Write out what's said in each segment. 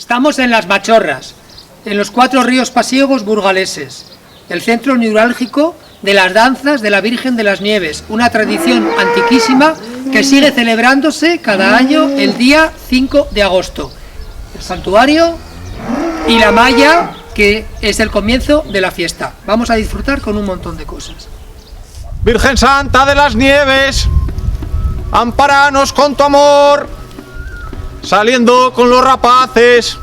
Estamos en Las Machorras, en los 4 ríos pasiegos burgaleses, el centro neurálgico de las danzas de la Virgen de las Nieves, una tradición antiquísima que sigue celebrándose cada año el día 5 de agosto. El santuario y la malla, que es el comienzo de la fiesta. Vamos a disfrutar con un montón de cosas. Virgen Santa de las Nieves, ampáranos con tu amor, saliendo con los rapaces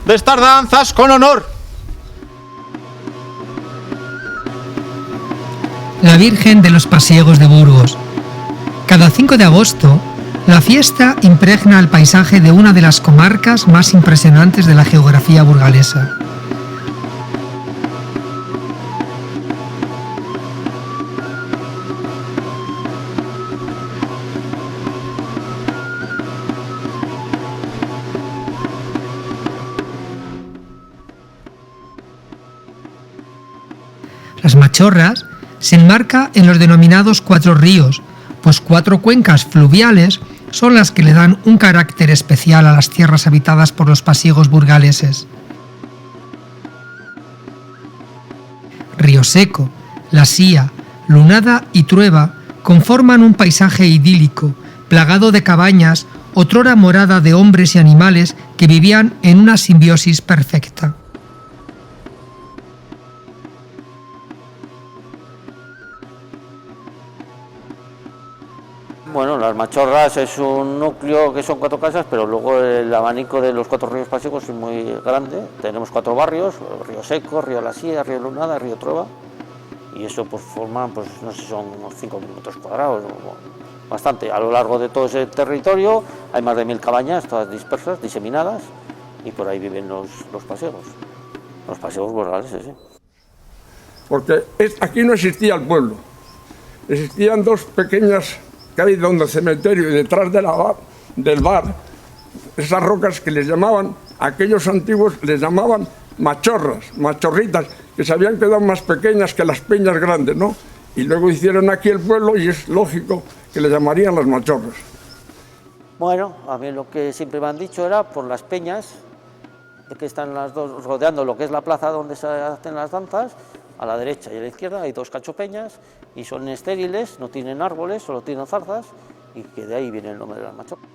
de estas danzas con honor. La Virgen de los Pasiegos de Burgos. Cada 5 de agosto, la fiesta impregna el paisaje de una de las comarcas más impresionantes de la geografía burgalesa. Las Machorras se enmarca en los denominados 4 ríos, pues 4 cuencas fluviales son las que le dan un carácter especial a las tierras habitadas por los pasiegos burgaleses. Río Seco, La Sía, Lunada y Trueba conforman un paisaje idílico, plagado de cabañas, otrora morada de hombres y animales que vivían en una simbiosis perfecta. Bueno, Las Machorras es un núcleo que son 4 casas, pero luego el abanico de los 4 ríos pasiegos es muy grande. Tenemos 4 barrios: Río Seco, Río La Sía, Río Lunada, Río Trueba, y eso pues forman, pues no sé, son unos 5 kilómetros cuadrados, bastante. A lo largo de todo ese territorio hay más de 1000 cabañas, todas dispersas, diseminadas, y por ahí viven los pasiegos burgaleses, ¿sí? Porque aquí no existía el pueblo, existían 2 pequeñas que hay donde el cementerio y detrás del bar, esas rocas que les llamaban, aquellos antiguos les llamaban machorras, machorritas, que se habían quedado más pequeñas que las peñas grandes, ¿no? Y luego hicieron aquí el pueblo y es lógico que le llamarían Las Machorras. Bueno, a mí lo que siempre me han dicho era por las peñas, que están las dos rodeando lo que es la plaza donde se hacen las danzas. A la derecha y a la izquierda hay 2 cachopeñas y son estériles, no tienen árboles, solo tienen zarzas, y que de ahí viene el nombre de Las Machorras.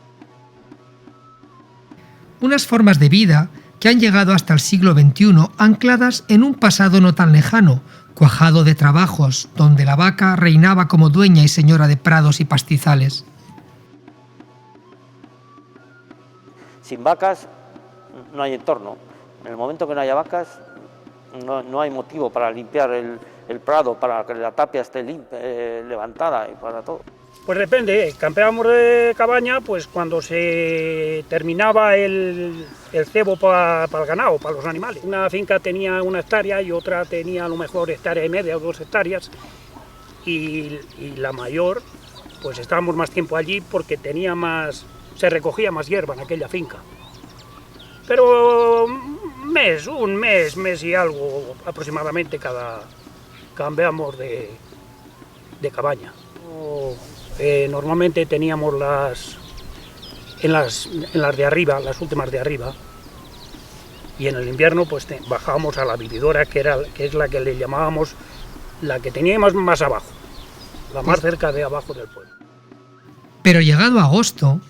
Unas formas de vida que han llegado hasta el siglo XXI ancladas en un pasado no tan lejano, cuajado de trabajos, donde la vaca reinaba como dueña y señora de prados y pastizales. Sin vacas no hay entorno. En el momento que no haya vacas, no hay motivo para limpiar el prado, para que la tapia esté levantada y para todo. Pues depende, campeábamos de cabaña pues cuando se terminaba el cebo para el ganado, para los animales. Una finca tenía 1 hectárea y otra tenía a lo mejor 1,5 hectáreas o 2 hectáreas, y la mayor pues estábamos más tiempo allí porque se recogía más hierba en aquella finca. Pero un mes y algo aproximadamente cambiamos de cabaña. Normalmente teníamos en las de arriba, las últimas de arriba, y en el invierno pues bajábamos a la vividora, que es la que le llamábamos la que teníamos más abajo, la más cerca de abajo del pueblo. Pero llegado agosto,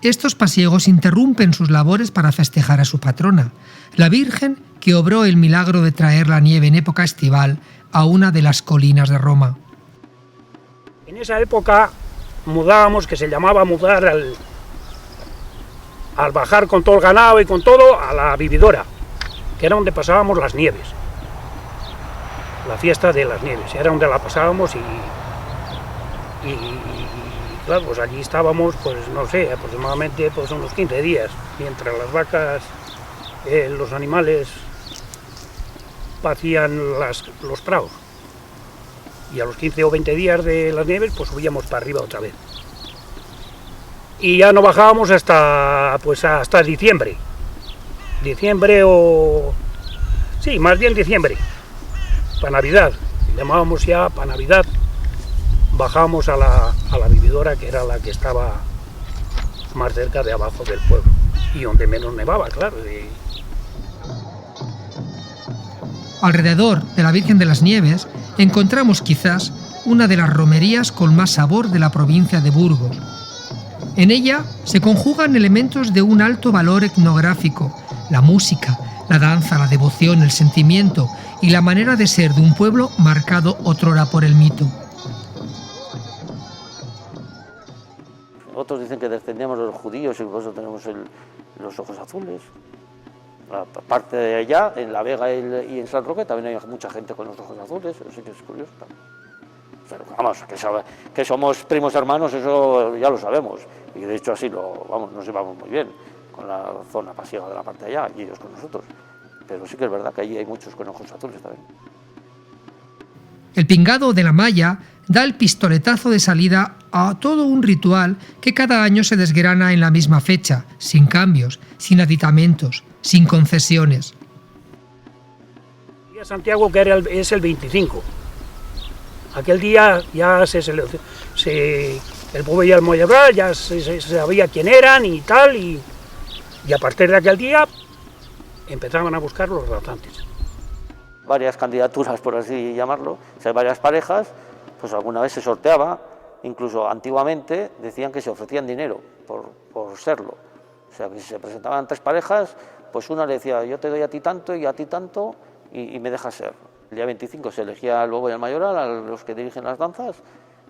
estos pasiegos interrumpen sus labores para festejar a su patrona, la Virgen que obró el milagro de traer la nieve en época estival a una de las colinas de Roma. En esa época mudábamos, que se llamaba mudar al bajar con todo el ganado y con todo a la vividora, que era donde pasábamos las nieves, la fiesta de las nieves, era donde la pasábamos y claro, pues allí estábamos, pues no sé, aproximadamente pues unos 15 días, mientras las vacas, los animales hacían los prados. Y a los 15 o 20 días de las nieves, pues subíamos para arriba otra vez. Y ya no bajábamos hasta diciembre. Sí, más bien diciembre. Para Navidad. Llamábamos ya para Navidad. Bajábamos a la vividora, que era la que estaba más cerca de abajo del pueblo y donde menos nevaba, claro. Alrededor de la Virgen de las Nieves encontramos quizás una de las romerías con más sabor de la provincia de Burgos. En ella se conjugan elementos de un alto valor etnográfico, la música, la danza, la devoción, el sentimiento y la manera de ser de un pueblo marcado otrora por el mito. Otros dicen que descendíamos de los judíos y por eso tenemos los ojos azules. Aparte de allá, en La Vega y en San Roque también hay mucha gente con los ojos azules, así que es curioso también. Pero vamos, que somos primos hermanos, eso ya lo sabemos. Y de hecho así nos llevamos muy bien con la zona pasiega de la parte de allá y ellos con nosotros. Pero sí que es verdad que allí hay muchos con ojos azules también. El pingado de la malla da el pistoletazo de salida a todo un ritual que cada año se desgrana en la misma fecha, sin cambios, sin aditamentos, sin concesiones. El día de Santiago es el 25. Aquel día ya el Bobo y el Mayoral ya se sabía quién eran y tal, y a partir de aquel día empezaban a buscar los danzantes. Varias candidaturas, por así llamarlo, o sea, varias parejas, pues alguna vez se sorteaba, incluso antiguamente decían que se ofrecían dinero por serlo. O sea, que si se presentaban 3 parejas, pues una le decía, yo te doy a ti tanto y a ti tanto y me dejas ser. El día 25 se elegía al Bobo y al Mayoral, a los que dirigen las danzas,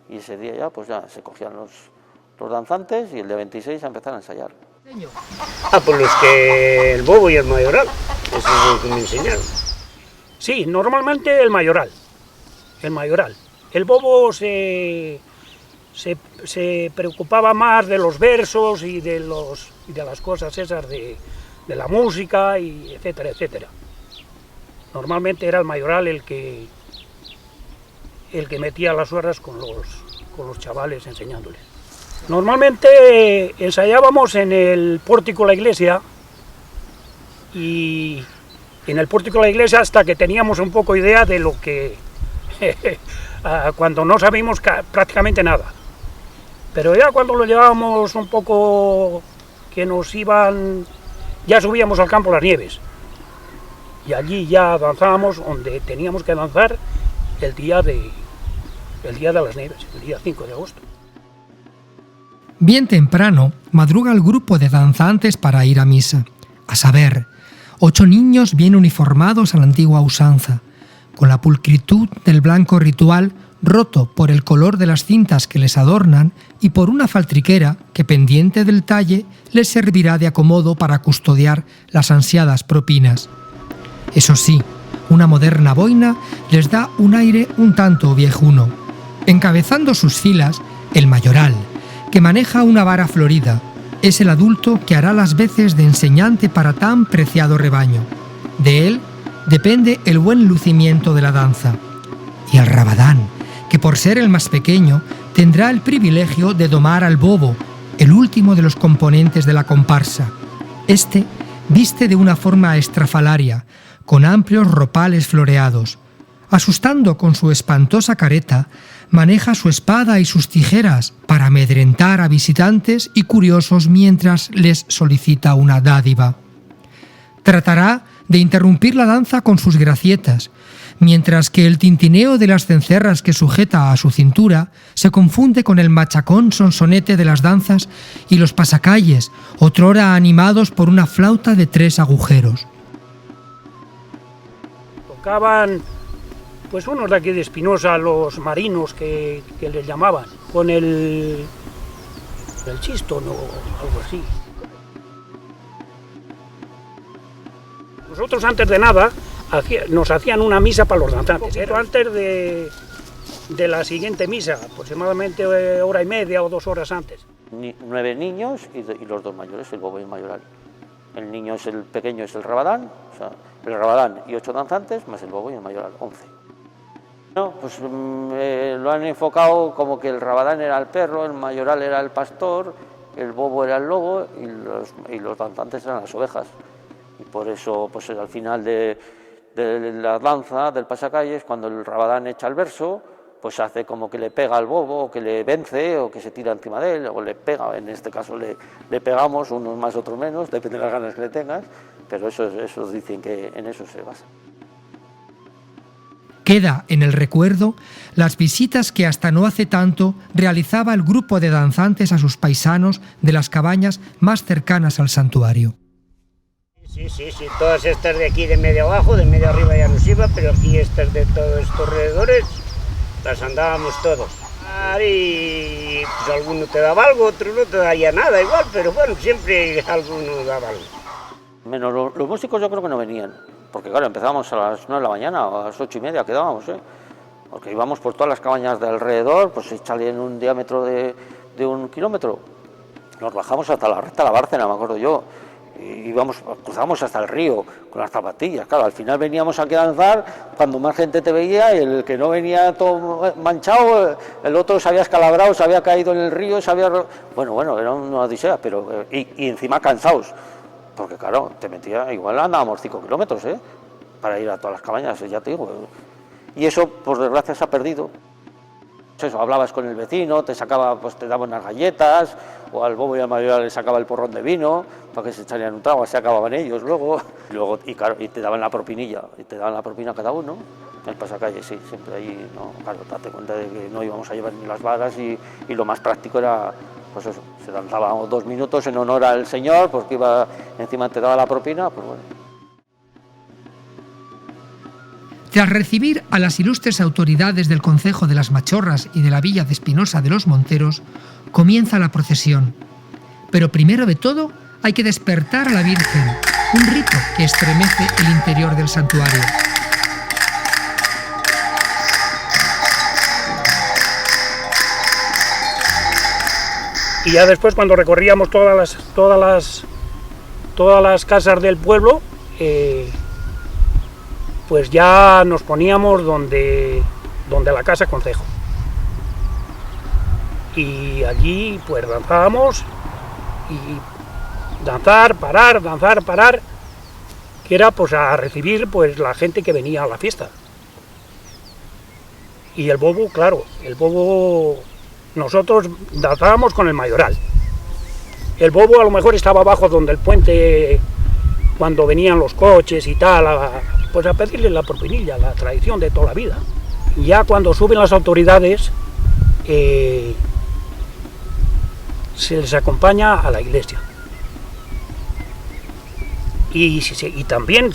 y ese día ya, pues ya se cogían los danzantes y el día 26 a empezar a ensayar. Pues los que el Bobo y el Mayoral, eso es lo que me enseñaron. Sí, normalmente el Mayoral. El Bobo se preocupaba más de los versos y de las cosas esas de la música, y etcétera, etcétera. Normalmente era el Mayoral el que metía las horas con los chavales enseñándoles. Normalmente ensayábamos en el pórtico de la iglesia, y en el pórtico de la iglesia hasta que teníamos un poco idea de lo que cuando no sabíamos prácticamente nada. Pero ya cuando lo llevábamos un poco que nos iban, ya subíamos al campo Las Nieves. Y allí ya danzábamos donde teníamos que danzar el día de las Nieves, el día 5 de agosto. Bien temprano madruga el grupo de danzantes para ir a misa. A saber, 8 niños bien uniformados a la antigua usanza, con la pulcritud del blanco ritual roto por el color de las cintas que les adornan y por una faltriquera que, pendiente del talle, les servirá de acomodo para custodiar las ansiadas propinas. Eso sí, una moderna boina les da un aire un tanto viejuno. Encabezando sus filas, el Mayoral, que maneja una vara florida, es el adulto que hará las veces de enseñante para tan preciado rebaño. De él depende el buen lucimiento de la danza. Y el Rabadán, que por ser el más pequeño, tendrá el privilegio de domar al Bobo, el último de los componentes de la comparsa. Este viste de una forma estrafalaria, con amplios ropales floreados. Asustando con su espantosa careta, maneja su espada y sus tijeras para amedrentar a visitantes y curiosos mientras les solicita una dádiva. Tratará de interrumpir la danza con sus gracietas, mientras que el tintineo de las cencerras que sujeta a su cintura se confunde con el machacón sonsonete de las danzas y los pasacalles, otrora animados por una flauta de 3 agujeros. Tocaban pues unos de aquí de Espinosa, los marinos que les llamaban, con el chistón o algo así. Nosotros antes de nada nos hacían una misa para los danzantes, era antes de la siguiente misa, aproximadamente 1:30 o 2 horas antes. 9 niños y los 2 mayores, el Bobo y el Mayoral. El niño el pequeño es el Rabadán, o sea, el Rabadán y 8 danzantes, más el Bobo y el Mayoral, 11. No, pues lo han enfocado como que el Rabadán era el perro, el Mayoral era el pastor, el Bobo era el lobo y los danzantes eran las ovejas. Y por eso, pues al final de la danza, del pasacalles, cuando el Rabadán echa el verso, pues hace como que le pega al bobo, o que le vence, o que se tira encima de él, o le pega, en este caso le pegamos, unos más, otros menos, depende de las ganas que le tengas, pero eso dicen que en eso se basa. Queda en el recuerdo las visitas que hasta no hace tanto realizaba el grupo de danzantes a sus paisanos de las cabañas más cercanas al santuario. Sí, todas estas de aquí de medio abajo, de medio arriba ya nos iba, pero aquí estas de todos estos alrededores las andábamos todos. Y pues alguno te daba algo, otro no te daría nada igual, pero bueno, siempre alguno daba algo. Menos los músicos yo creo que no venían, porque claro, empezábamos a las 9 de la mañana o a las 8:30 quedábamos, porque íbamos por todas las cabañas de alrededor, pues echarle en un diámetro de 1 kilómetro, nos bajamos hasta la recta de la Bárcena, me acuerdo yo, y cruzábamos hasta el río con las zapatillas, claro, al final veníamos aquí a danzar, cuando más gente te veía, y el que no venía todo manchado, el otro se había escalabrado, se había caído en el río, bueno, era una odisea, pero y encima cansados, porque claro, te metía, igual andábamos 5 kilómetros, para ir a todas las cabañas, ya te digo, y eso por desgracia se ha perdido. Eso, hablabas con el vecino, te sacaba, pues te daba unas galletas, o al bobo y al mayor le sacaba el porrón de vino para que se echarían un trago, así acababan ellos luego y claro, y te daban la propinilla, y te daban la propina cada uno. En el pasacalle, sí, siempre ahí, no, claro, date cuenta de que no íbamos a llevar ni las varas y lo más práctico era, pues eso, se danzaba 2 minutos en honor al señor, porque iba, encima te daba la propina, pues bueno. Tras recibir a las ilustres autoridades del concejo de las Machorras y de la villa de Espinosa de los Monteros, comienza la procesión. Pero primero de todo hay que despertar a la Virgen, un rito que estremece el interior del santuario. Y ya después, cuando recorríamos todas las casas del pueblo, pues ya nos poníamos donde la casa concejo. Y allí pues danzábamos y danzar, parar, que era pues a recibir pues la gente que venía a la fiesta. Y el bobo, claro, nosotros danzábamos con el mayoral. El bobo a lo mejor estaba abajo donde el puente, cuando venían los coches y tal, pues a pedirle la propinilla, la tradición de toda la vida. Ya cuando suben las autoridades, se les acompaña a la iglesia. Y también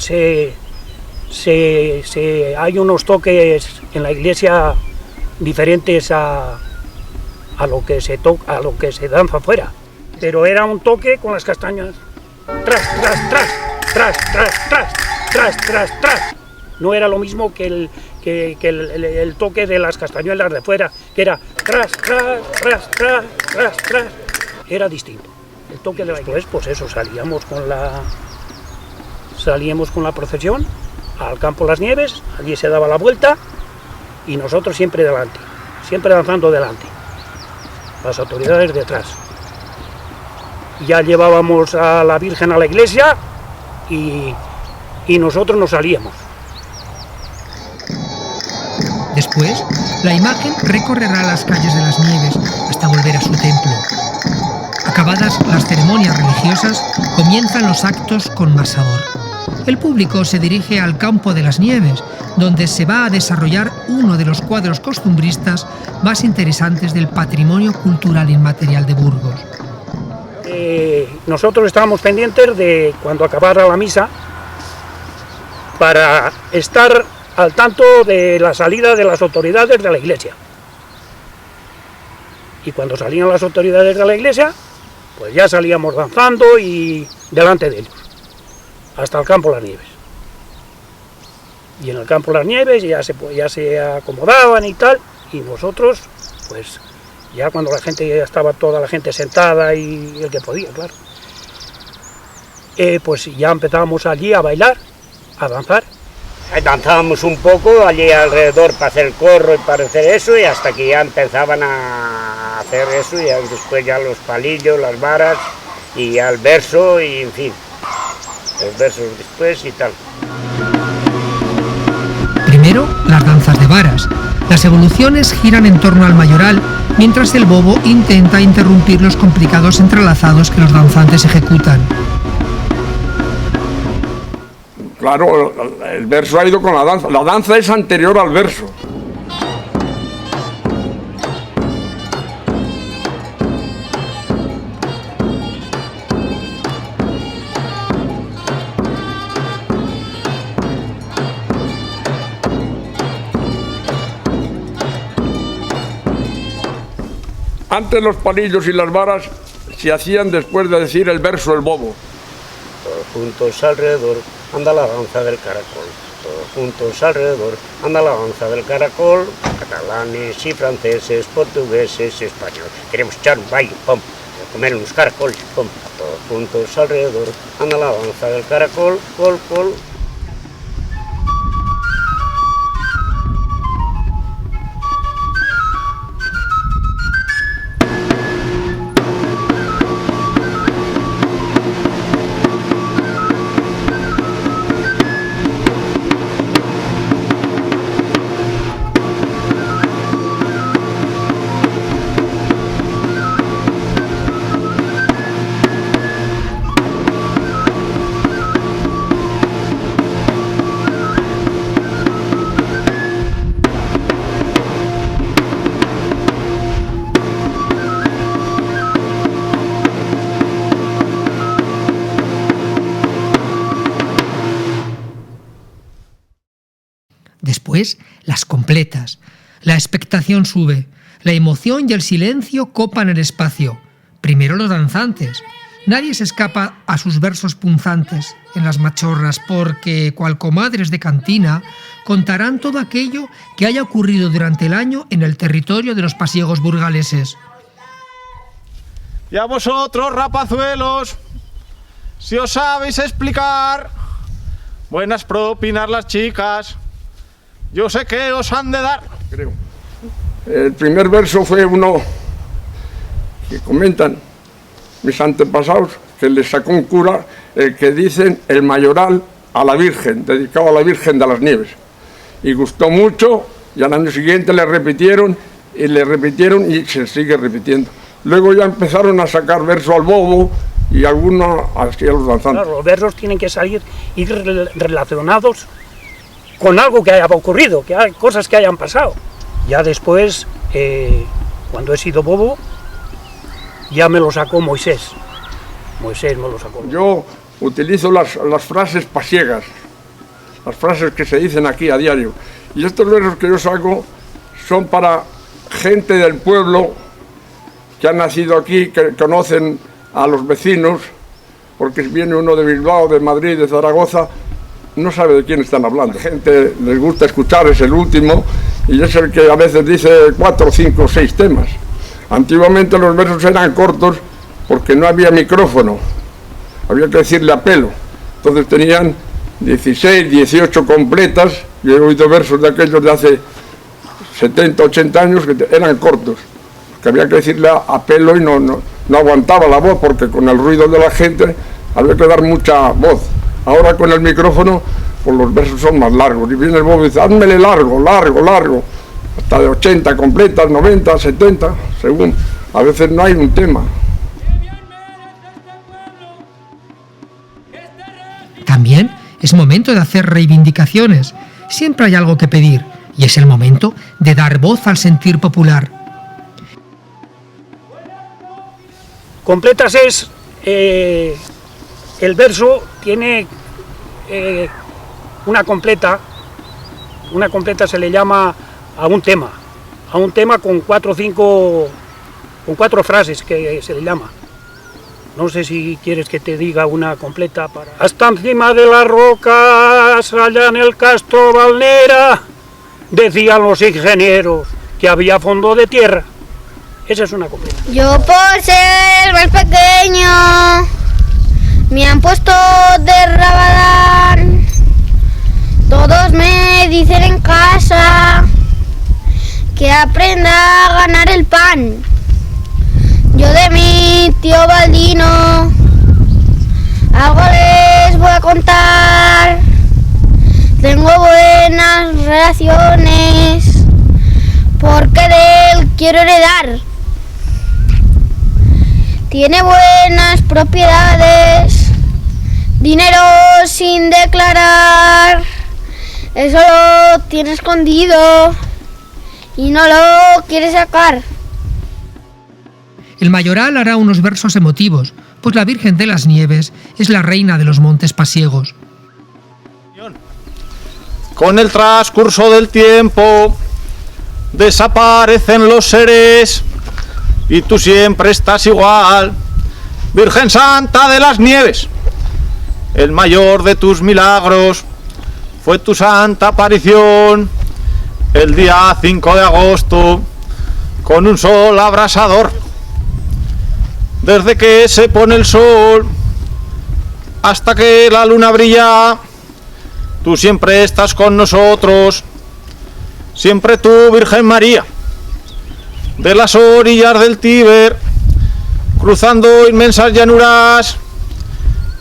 hay unos toques en la iglesia diferentes a lo que se danza afuera. Pero era un toque con las castañas. Tras, tras, tras, tras, tras, tras. Tras, tras, tras. No era lo mismo que el toque de las castañuelas de fuera, que era tras, tras, tras, tras, tras, tras. Era distinto. El toque de la iglesia, pues eso, salíamos con la procesión al campo Las Nieves, allí se daba la vuelta y nosotros siempre delante, siempre danzando delante, las autoridades detrás. Ya llevábamos a la Virgen a la iglesia y nosotros nos salíamos. Después, la imagen recorrerá las calles de Las Nieves hasta volver a su templo. Acabadas las ceremonias religiosas, comienzan los actos con más sabor. El público se dirige al campo de Las Nieves, donde se va a desarrollar uno de los cuadros costumbristas más interesantes del patrimonio cultural inmaterial de Burgos. Nosotros estábamos pendientes de cuando acabara la misa, para estar al tanto de la salida de las autoridades de la iglesia. Y cuando salían las autoridades de la iglesia, pues ya salíamos danzando y delante de ellos, hasta el campo Las Nieves. Y en el campo Las Nieves ya se acomodaban y tal, y nosotros, pues ya cuando la gente, ya estaba toda la gente sentada y el que podía, claro, pues ya empezábamos allí a bailar, a danzar. Danzábamos un poco allí alrededor para hacer el corro y para hacer eso, y hasta que ya empezaban a hacer eso, y después ya los palillos, las varas, y ya el verso, y en fin, los versos después y tal. Primero, las danzas de varas. Las evoluciones giran en torno al mayoral, mientras el bobo intenta interrumpir los complicados entrelazados que los danzantes ejecutan. Claro, el verso ha ido con la danza. La danza es anterior al verso. Antes los palillos y las varas se hacían después de decir el verso el bobo. Todos juntos alrededor anda la danza del caracol. Todos juntos alrededor anda la danza del caracol. Catalanes y franceses, portugueses y españoles. Queremos echar un baile, pum, comer unos caracoles, pum. Todos juntos alrededor anda la danza del caracol, col, col. Después, las completas. La expectación sube. La emoción y el silencio copan el espacio. Primero los danzantes. Nadie se escapa a sus versos punzantes en las machorras porque, cual comadres de cantina, contarán todo aquello que haya ocurrido durante el año en el territorio de los pasiegos burgaleses. Y a vosotros, rapazuelos, si os sabéis explicar, buenas propinas las chicas, yo sé que os han de dar. Creo. El primer verso fue uno que comentan mis antepasados, que les sacó un cura, el que dicen el mayoral a la Virgen, dedicado a la Virgen de las Nieves. Y gustó mucho, y al año siguiente le repitieron y se sigue repitiendo. Luego ya empezaron a sacar verso al bobo y algunos así a los danzantes. Claro, los versos tienen que ir relacionados con algo que haya ocurrido, que hay cosas que hayan pasado. Ya después, cuando he sido bobo, ya me lo sacó Moisés. Moisés me lo sacó. Yo utilizo las frases pasiegas, las frases que se dicen aquí a diario. Y estos versos que yo saco son para gente del pueblo que han nacido aquí, que conocen a los vecinos, porque viene uno de Bilbao, de Madrid, de Zaragoza, no sabe de quién están hablando. La gente les gusta escuchar, es el último, y es el que a veces dice 4, 5, 6 temas. Antiguamente los versos eran cortos porque no había micrófono, había que decirle a pelo. Entonces tenían 16, 18 completas. Yo he oído versos de aquellos de hace 70, 80 años que eran cortos, que había que decirle a pelo y no aguantaba la voz, porque con el ruido de la gente había que dar mucha voz. Ahora con el micrófono, pues los versos son más largos, y viene el bobo y dice, házmele largo, hasta de 80 completas, 90, 70, según. A veces no hay un tema. También es momento de hacer reivindicaciones. Siempre hay algo que pedir, y es el momento de dar voz al sentir popular. Completas es... el verso tiene una completa se le llama a un tema con 4 o 5, con 4 frases que se le llama. No sé si quieres que te diga una completa para... Hasta encima de las rocas, allá en el Castro Valnera, decían los ingenieros que había fondo de tierra. Esa es una completa. Yo por ser más pequeño me han puesto de Rabadán. Todos me dicen en casa que aprenda a ganar el pan. Yo de mi tío Baldino algo les voy a contar. Tengo buenas relaciones quiero heredar. Tiene buenas propiedades, dinero sin declarar, eso lo tiene escondido y no lo quiere sacar. El mayoral hará unos versos emotivos, pues la Virgen de las Nieves es la reina de los montes pasiegos. Con el transcurso del tiempo desaparecen los seres y tú siempre estás igual, Virgen Santa de las Nieves. El mayor de tus milagros fue tu santa aparición el día 5 de agosto con un sol abrasador. Desde que se pone el sol hasta que la luna brilla, tú siempre estás con nosotros, siempre tú, Virgen María. De las orillas del Tíber, cruzando inmensas llanuras,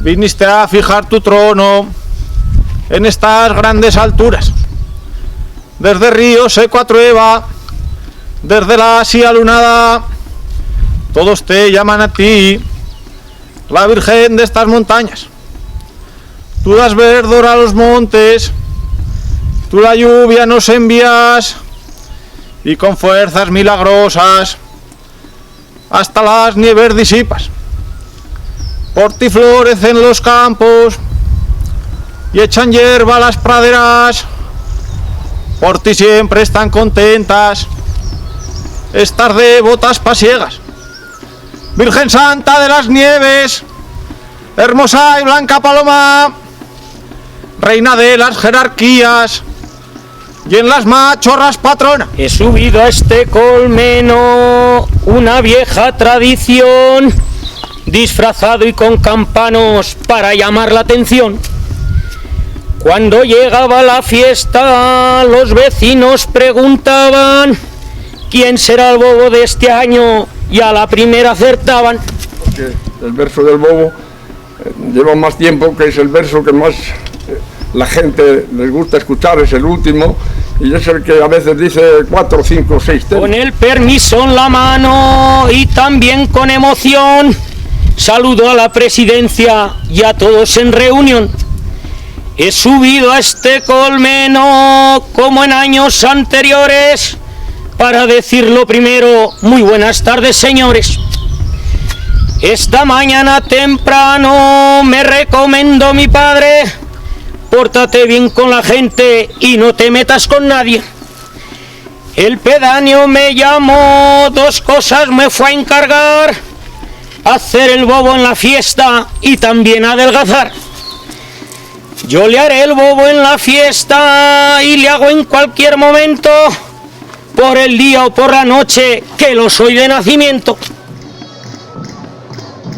viniste a fijar tu trono en estas grandes alturas. Desde Río Seco a Trueba, desde la Asia lunada, todos te llaman a ti, la Virgen de estas montañas. Tú das verdor a los montes, tú la lluvia nos envías, y con fuerzas milagrosas hasta las nieves disipas. Por ti florecen los campos y echan hierba a las praderas, por ti siempre están contentas estas devotas pasiegas. Virgen Santa de las Nieves, hermosa y blanca paloma, reina de las jerarquías y en las machorras patrona. He subido a este colmeno, una vieja tradición, disfrazado y con campanos para llamar la atención. Cuando llegaba la fiesta, los vecinos preguntaban quién será el bobo de este año, y a la primera acertaban. Porque el verso del bobo lleva más tiempo, que es el verso que más la gente les gusta escuchar, es el último, y es el que a veces dice 4, 5, 6 temas. Con el permiso en la mano y también con emoción, saludo a la presidencia y a todos en reunión. He subido a este colmeno como en años anteriores para decir lo primero: muy buenas tardes, señores. Esta mañana temprano me recomendó mi padre: pórtate bien con la gente y no te metas con nadie. El pedáneo me llamó, 2 cosas me fue a encargar: hacer el bobo en la fiesta y también adelgazar. Yo le haré el bobo en la fiesta y le hago en cualquier momento, por el día o por la noche, que lo soy de nacimiento.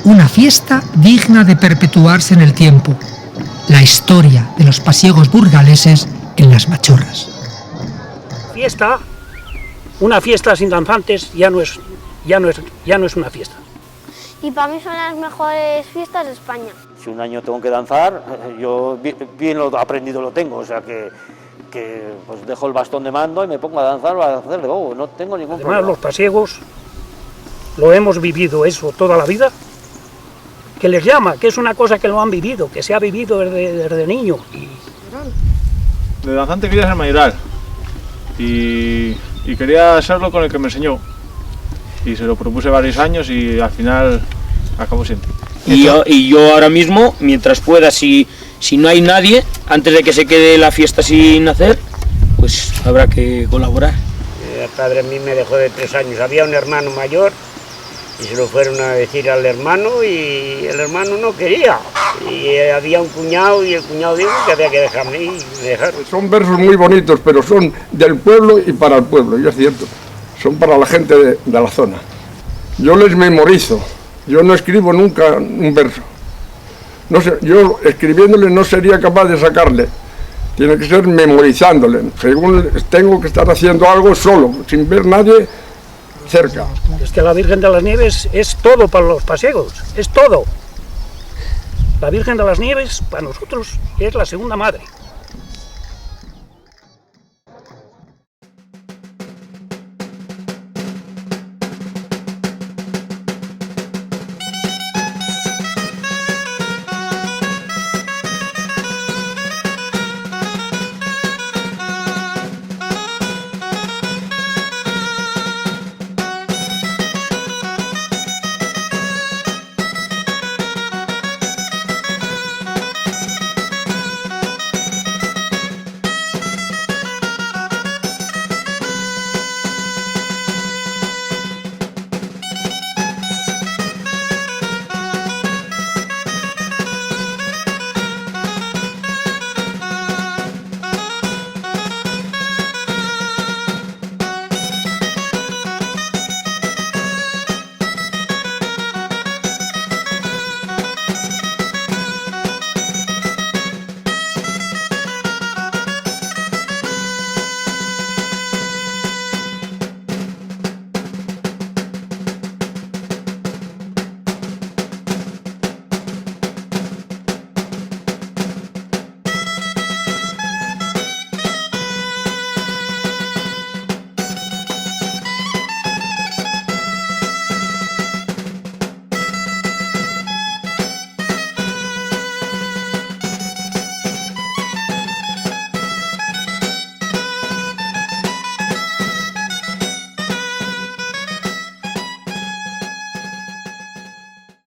Una fiesta digna de perpetuarse en el tiempo. La historia de los pasiegos burgaleses en las machorras. Fiesta, una fiesta sin danzantes ya no es una fiesta. Y para mí son las mejores fiestas de España. Si un año tengo que danzar, yo bien lo aprendido lo tengo, o sea que pues dejo el bastón de mando y me pongo a danzar o a hacer de bobo, no tengo ningún Además, problema. los pasiegos lo hemos vivido eso toda la vida, que les llama, que es una cosa que lo han vivido, que se ha vivido desde niño. De danzante quería ser mayoral y quería serlo con el que me enseñó, y se lo propuse varios años y al final acabó siendo. Y yo ahora mismo, mientras pueda, si no hay nadie, antes de que se quede la fiesta sin hacer, pues habrá que colaborar. El padre a mí me dejó de 3 años, había un hermano mayor y se lo fueron a decir al hermano y el hermano no quería. Y había un cuñado y el cuñado dijo que había que dejarme y me dejaron. Son versos muy bonitos, pero son del pueblo y para el pueblo, y es cierto, son para la gente de la zona. Yo les memorizo, yo no escribo nunca un verso. No sé, yo escribiéndole no sería capaz de sacarle, tiene que ser memorizándole. Según tengo que estar haciendo algo solo, sin ver nadie cerca. Es que la Virgen de las Nieves es todo para los pasiegos, es todo. La Virgen de las Nieves para nosotros es la segunda madre.